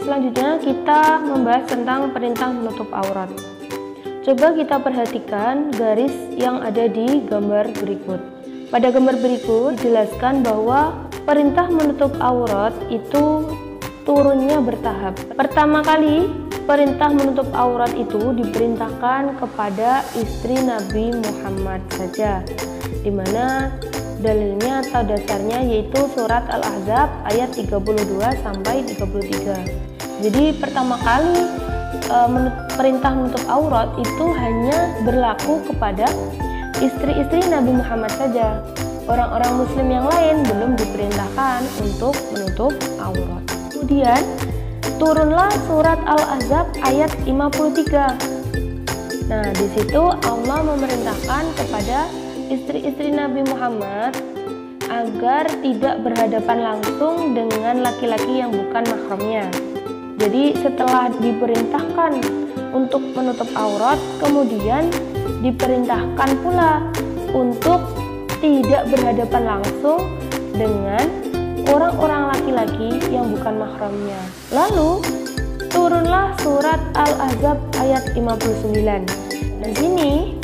Selanjutnya kita membahas tentang perintah menutup aurat. Coba kita perhatikan garis yang ada di gambar berikut. Pada gambar berikut dijelaskan bahwa perintah menutup aurat itu turunnya bertahap. Pertama kali perintah menutup aurat itu diperintahkan kepada istri Nabi Muhammad saja, di mana dalilnya atau dasarnya yaitu surat Al-Ahzab ayat 32 sampai 33. Jadi pertama kali perintah menutup aurat itu hanya berlaku kepada istri-istri Nabi Muhammad saja. Orang-orang muslim yang lain belum diperintahkan untuk menutup aurat. Kemudian turunlah surat Al-Ahzab ayat 53. Nah, di situ Allah memerintahkan kepada istri-istri Nabi Muhammad agar tidak berhadapan langsung dengan laki-laki yang bukan mahramnya. Jadi setelah diperintahkan untuk menutup aurat, kemudian diperintahkan pula untuk tidak berhadapan langsung dengan orang-orang laki-laki yang bukan mahramnya. Lalu turunlah surat Al-Ahzab ayat 59. Di sini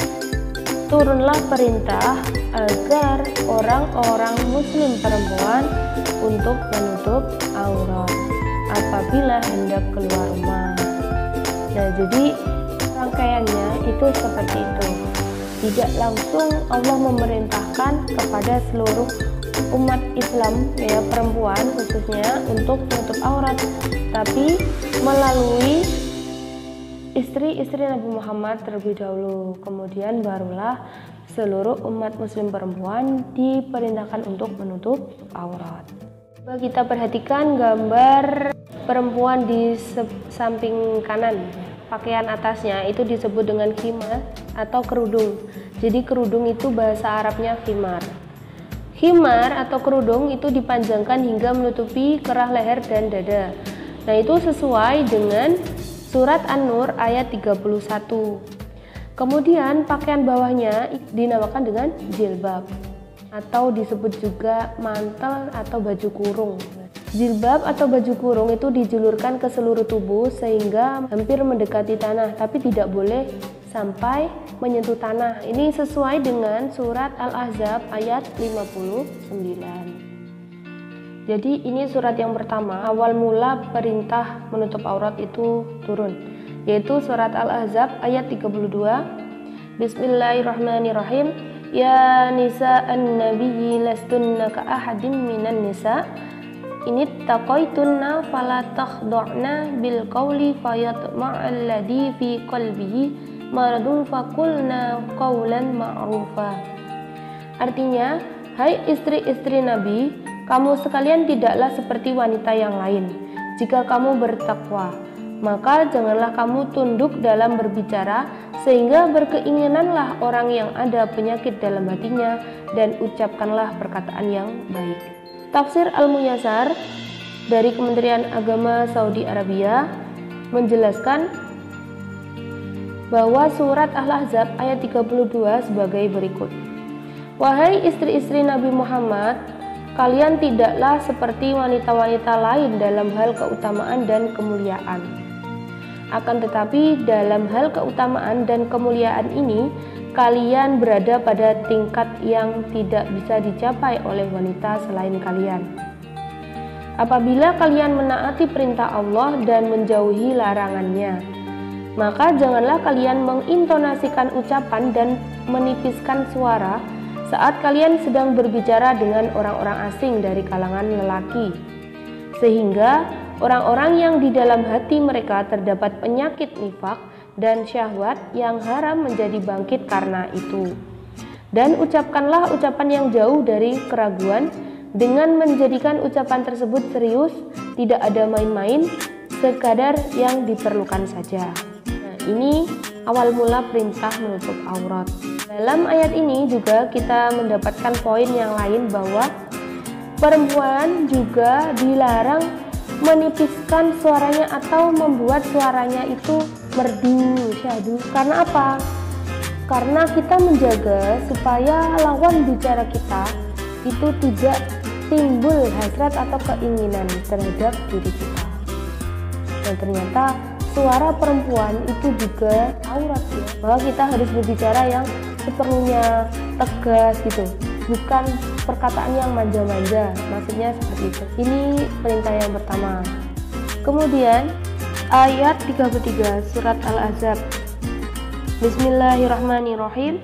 turunlah perintah agar orang-orang muslim perempuan untuk menutup aurat apabila hendak keluar rumah. Nah, jadi rangkaiannya itu seperti itu. Tidak langsung Allah memerintahkan kepada seluruh umat Islam, ya perempuan khususnya, untuk menutup aurat, tapi melalui istri-istri Nabi Muhammad terlebih dahulu. Kemudian barulah seluruh umat muslim perempuan diperintahkan untuk menutup aurat. Coba kita perhatikan gambar perempuan di samping kanan. Pakaian atasnya itu disebut dengan khimar atau kerudung. Jadi kerudung itu bahasa Arabnya khimar. Khimar atau kerudung itu dipanjangkan hingga menutupi kerah leher dan dada. Nah, itu sesuai dengan surat An-Nur ayat 31. Kemudian pakaian bawahnya dinamakan dengan jilbab atau disebut juga mantel atau baju kurung. Jilbab atau baju kurung itu dijulurkan ke seluruh tubuh sehingga hampir mendekati tanah, tapi tidak boleh sampai menyentuh tanah. Ini sesuai dengan surat Al-Ahzab ayat 59. Jadi ini surat yang pertama, awal mula perintah menutup aurat itu turun, yaitu surat Al-Ahzab ayat 32. Bismillahirrahmanirrahim. Ya nisa an-nabiyyi lastunna ka ahadin minan nisa ini taqaitunna fala takhda'na bil qawli fayatma'al ladzi fi qalbihi maradun faqulna qawlan ma'rufa. Artinya, hai istri-istri Nabi, kamu sekalian tidaklah seperti wanita yang lain. Jika kamu bertakwa, maka janganlah kamu tunduk dalam berbicara, sehingga berkeinginanlah orang yang ada penyakit dalam hatinya, dan ucapkanlah perkataan yang baik. Tafsir Al-Muyassar dari Kementerian Agama Saudi Arabia menjelaskan bahwa surat Al-Ahzab ayat 32 sebagai berikut. Wahai istri-istri Nabi Muhammad, kalian tidaklah seperti wanita-wanita lain dalam hal keutamaan dan kemuliaan. Akan tetapi dalam hal keutamaan dan kemuliaan ini, kalian berada pada tingkat yang tidak bisa dicapai oleh wanita selain kalian. Apabila kalian menaati perintah Allah dan menjauhi larangannya, maka janganlah kalian mengintonasikan ucapan dan menipiskan suara saat kalian sedang berbicara dengan orang-orang asing dari kalangan lelaki, sehingga orang-orang yang di dalam hati mereka terdapat penyakit nifak dan syahwat yang haram menjadi bangkit karena itu. Dan ucapkanlah ucapan yang jauh dari keraguan dengan menjadikan ucapan tersebut serius, tidak ada main-main, sekadar yang diperlukan saja. Nah, ini awal mula perintah menutup aurat. Dalam ayat ini juga kita mendapatkan poin yang lain bahwa perempuan juga dilarang menipiskan suaranya atau membuat suaranya itu merdu, syahdu. Karena apa? Karena kita menjaga supaya lawan bicara kita itu tidak timbul hasrat atau keinginan terhadap diri kita. Dan ternyata suara perempuan itu juga aurat ya. Maka kita harus berbicara yang seperlunya, tegas gitu, bukan perkataan yang manja-manja. Maksudnya seperti itu. Ini perintah yang pertama. Kemudian ayat 33 surat Al-Ahzab. Bismillahirrahmanirrahim.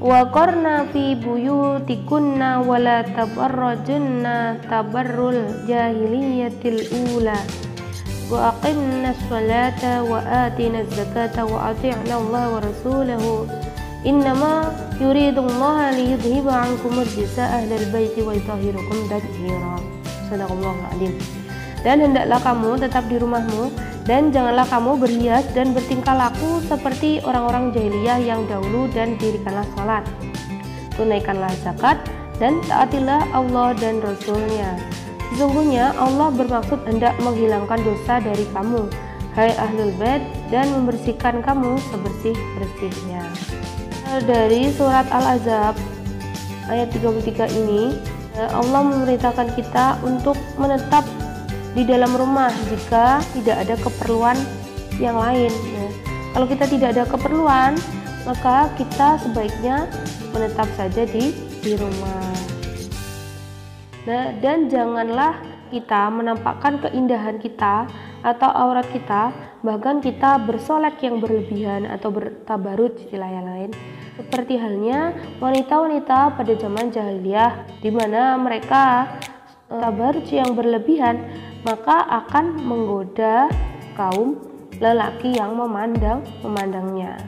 Wa qarna fi buyutikunna wa la tabarrajunna tabarrul jahiliyatil ula wa aqimna sholata wa atina zakata wa ati'na Allah wa rasulahu innama yuridullahu liyudhiba ankum rijsa ahlal baiti wa yutahhirukum tathira. Sadaqallahul adzim. Dan hendaklah kamu tetap di rumahmu, dan janganlah kamu berhias dan bertingkah laku seperti orang-orang jahiliyah yang dahulu, dan dirikanlah sholat, tunaikanlah zakat, dan taatilah Allah dan Rasul-Nya. Sesungguhnya Allah bermaksud hendak menghilangkan dosa dari kamu, hai ahlul bait, dan membersihkan kamu sebersih-bersihnya. Dari surat Al-Ahzab ayat 33 ini, Allah memerintahkan kita untuk menetap di dalam rumah jika tidak ada keperluan yang lain ya. Kalau kita tidak ada keperluan, maka kita sebaiknya menetap saja di rumah. Nah, dan janganlah kita menampakkan keindahan kita atau aurat kita, bahkan kita bersolek yang berlebihan atau bertabarut istilah yang lain, seperti halnya wanita-wanita pada zaman jahiliyah, di mana mereka tabarut yang berlebihan, maka akan menggoda kaum lelaki yang memandangnya.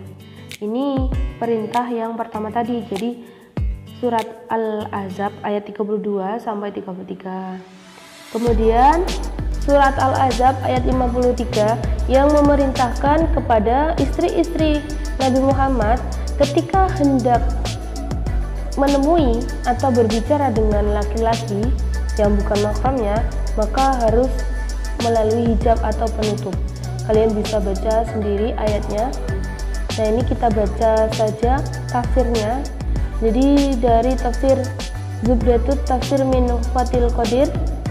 Ini perintah yang pertama tadi. Jadi surat Al-Ahzab ayat 32 sampai 33. Kemudian surat Al-Ahzab ayat 53 yang memerintahkan kepada istri-istri Nabi Muhammad ketika hendak menemui atau berbicara dengan laki-laki yang bukan mahramnya, maka harus melalui hijab atau penutup. Kalian bisa baca sendiri ayatnya. Nah, ini kita baca saja tafsirnya. Jadi dari tafsir Zubdatut Tafsir min Fathil Qadir,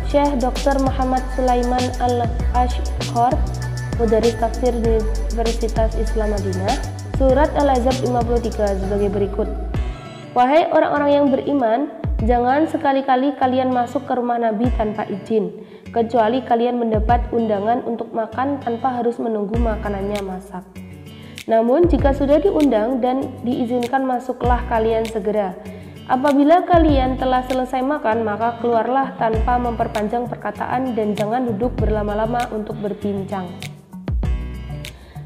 Syekh Dr. Muhammad Sulaiman Al-Ashqar, Mudarris Tafsir di Universitas Islam Madinah, surat Al-Ahzab 53 sebagai berikut. Wahai orang-orang yang beriman, jangan sekali-kali kalian masuk ke rumah Nabi tanpa izin, kecuali kalian mendapat undangan untuk makan tanpa harus menunggu makanannya masak. Namun jika sudah diundang dan diizinkan, masuklah kalian segera. Apabila kalian telah selesai makan, maka keluarlah tanpa memperpanjang perkataan dan jangan duduk berlama-lama untuk berbincang.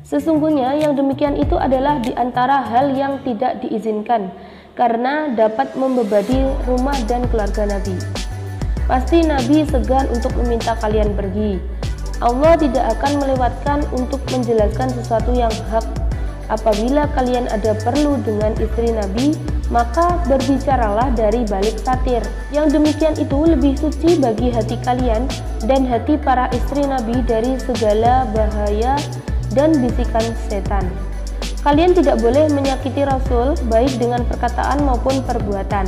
Sesungguhnya yang demikian itu adalah di antara hal yang tidak diizinkan, karena dapat membebani rumah dan keluarga Nabi. Pasti Nabi segan untuk meminta kalian pergi. Allah tidak akan melewatkan untuk menjelaskan sesuatu yang hak. Apabila kalian ada perlu dengan istri Nabi, maka berbicaralah dari balik satir. Yang demikian itu lebih suci bagi hati kalian dan hati para istri Nabi dari segala bahaya dan bisikan setan. Kalian tidak boleh menyakiti Rasul baik dengan perkataan maupun perbuatan.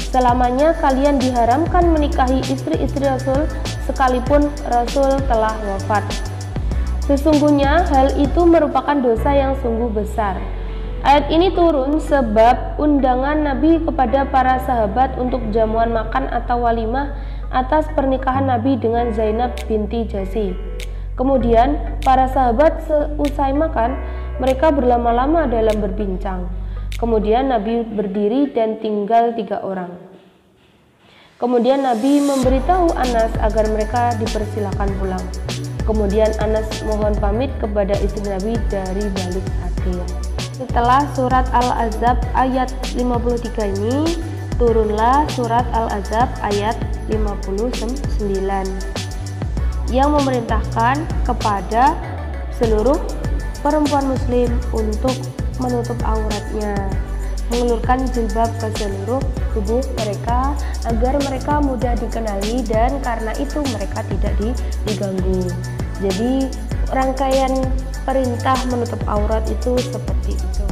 Selamanya kalian diharamkan menikahi istri-istri Rasul sekalipun Rasul telah wafat. Sesungguhnya hal itu merupakan dosa yang sungguh besar. Ayat ini turun sebab undangan Nabi kepada para sahabat untuk jamuan makan atau walimah atas pernikahan Nabi dengan Zainab binti Jahsy. Kemudian para sahabat seusai makan, mereka berlama-lama dalam berbincang. Kemudian Nabi berdiri dan tinggal 3 orang. Kemudian Nabi memberitahu Anas agar mereka dipersilakan pulang. Kemudian Anas mohon pamit kepada istri Nabi dari balik satir. Setelah surat Al-Ahzab ayat 53 ini, turunlah surat Al-Ahzab ayat 59 yang memerintahkan kepada seluruh perempuan muslim untuk menutup auratnya, mengulurkan jilbab ke seluruh tubuh mereka agar mereka mudah dikenali dan karena itu mereka tidak diganggu. Jadi rangkaian perintah menutup aurat itu seperti itu.